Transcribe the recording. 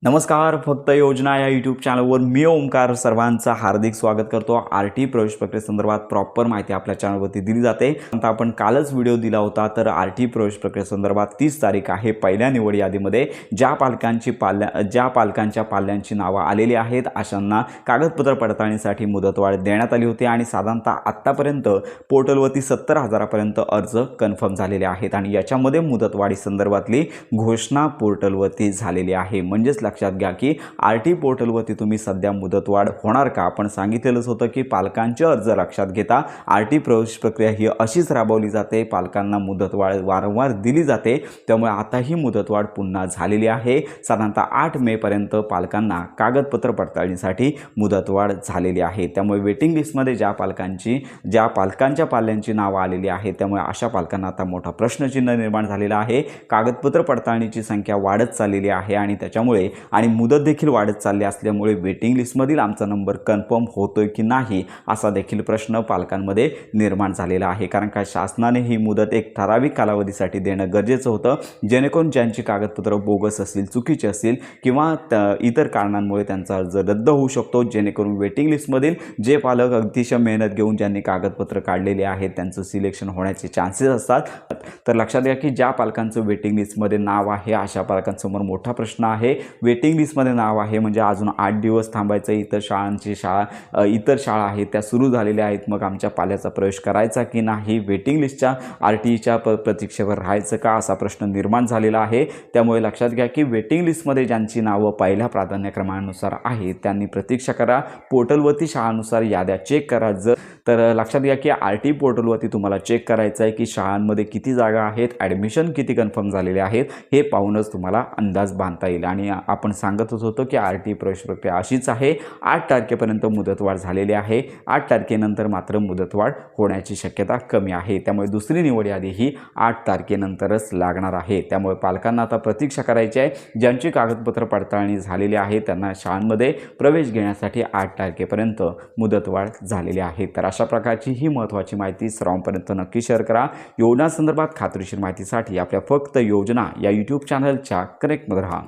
नमस्कार. फक्त योजना या यूट्यूब चॅनलवर मी ओमकार सर्वांचं हार्दिक स्वागत करतो. आरटी प्रवेश प्रक्रियेसंदर्भात प्रॉपर माहिती आपल्या चॅनलवरती दिली जाते. आता आपण कालच व्हिडिओ दिला होता. तर आरटी प्रवेश प्रक्रियेसंदर्भात 30 तारीख आहे. पहिल्या निवड यादीमध्ये ज्या पालकांच्या पाल्यांची नावं आलेली आहेत अशांना कागदपत्र पडताळणीसाठी मुदतवाढ देण्यात आली होती आणि साधारणतः आत्तापर्यंत पोर्टलवरती 70,000पर्यंत अर्ज कन्फर्म झालेले आहेत आणि याच्यामध्ये मुदतवाढी संदर्भातली घोषणा पोर्टलवरती झालेली आहे. म्हणजेच लक्षात घ्या की आरटी पोर्टलवरती तुम्ही सध्या मुदतवाढ होणार का, आपण सांगितलेलंच होतं की पालकांचे अर्ज लक्षात घेता आरटी प्रवेश प्रक्रिया ही अशीच राबवली जाते. पालकांना मुदतवाढ वारंवार दिली जाते. त्यामुळे आता ही मुदतवाढ पुन्हा झालेली आहे. साधारणतः 8 मे पर्यंत पालकांना कागदपत्र पडताळणीसाठी मुदतवाढ झालेली आहे. त्यामुळे वेटिंग लिस्टमध्ये ज्या पालकांच्या पाल्यांची नावं आलेली आहेत त्यामुळे अशा पालकांना आता मोठा प्रश्नचिन्ह निर्माण झालेला आहे. कागदपत्र पडताळणीची संख्या वाढत चाललेली आहे आणि त्याच्यामुळे आणि मुदत देखील वाढत चालली असल्यामुळे वेटिंग लिस्टमधील आमचा नंबर कन्फर्म होतोय की नाही असा देखील प्रश्न पालकांमध्ये निर्माण झालेला आहे. कारण का शासनाने ही मुदत एक ठराविक कालावधीसाठी देणं गरजेचं होतं, जेणेकरून ज्यांची कागदपत्र बोगस असतील, चुकीचे असतील किंवा इतर कारणांमुळे त्यांचा अर्ज रद्द होऊ शकतो, जेणेकरून वेटिंग लिस्टमधील जे पालक अतिशय मेहनत घेऊन ज्यांनी कागदपत्र काढलेले आहेत त्यांचं सिलेक्शन होण्याचे चान्सेस असतात. तर लक्षात घ्या की ज्या पालकांचं वेटिंग लिस्टमध्ये नाव आहे अशा पालकांसमोर मोठा प्रश्न आहे. वेटिंग लिस्टमध्ये नाव आहे म्हणजे अजून 8 दिवस थांबायचं. इतर शाळा आहेत त्या सुरू झालेल्या आहेत. मग आमच्या पाल्याचा प्रवेश करायचा की नाही, वेटिंग लिस्टच्या आरटीच्या प्रतीक्षेवर राहायचं का असा प्रश्न निर्माण झालेला आहे. त्यामुळे लक्षात घ्या की वेटिंग लिस्टमध्ये ज्यांची नावं पहिल्या प्राधान्यक्रमानुसार आहेत त्यांनी प्रतीक्षा करा. पोर्टलवरती शाळानुसार याद्या चेक करा. तर लक्षात घ्या की आरटी पोर्टलवरती तुम्हाला चेक करायचं आहे की शाळांमध्ये किती जागा आहेत, ॲडमिशन किती कन्फर्म झालेले आहेत हे पाहूनच तुम्हाला अंदाज बांधता येईल. आणि आपण सांगतच होतो की आरटी प्रवेश प्रक्रिया अशीच आहे. 8 तारखेपर्यंत मुदतवाढ झालेली आहे. 8 तारखेनंतर मात्र मुदतवाढ होण्याची शक्यता कमी आहे. त्यामुळे दुसरी निवड यादी ही 8 तारखेनंतरच लागणार आहे. त्यामुळे पालकांना आता प्रतीक्षा करायची आहे. ज्यांची कागदपत्र पडताळणी झालेली आहे त्यांना शाळांमध्ये प्रवेश घेण्यासाठी 8 तारखेपर्यंत मुदतवाढ झालेली आहे. तर अशा प्रकारची ही महत्त्वाची माहिती सर्वांपर्यंत नक्की शेअर करा. योजनासंदर्भात खात्रीशीर माहितीसाठी आपल्या फक्त योजना या यूट्यूब चॅनलच्या कनेक्टमध्ये राहा.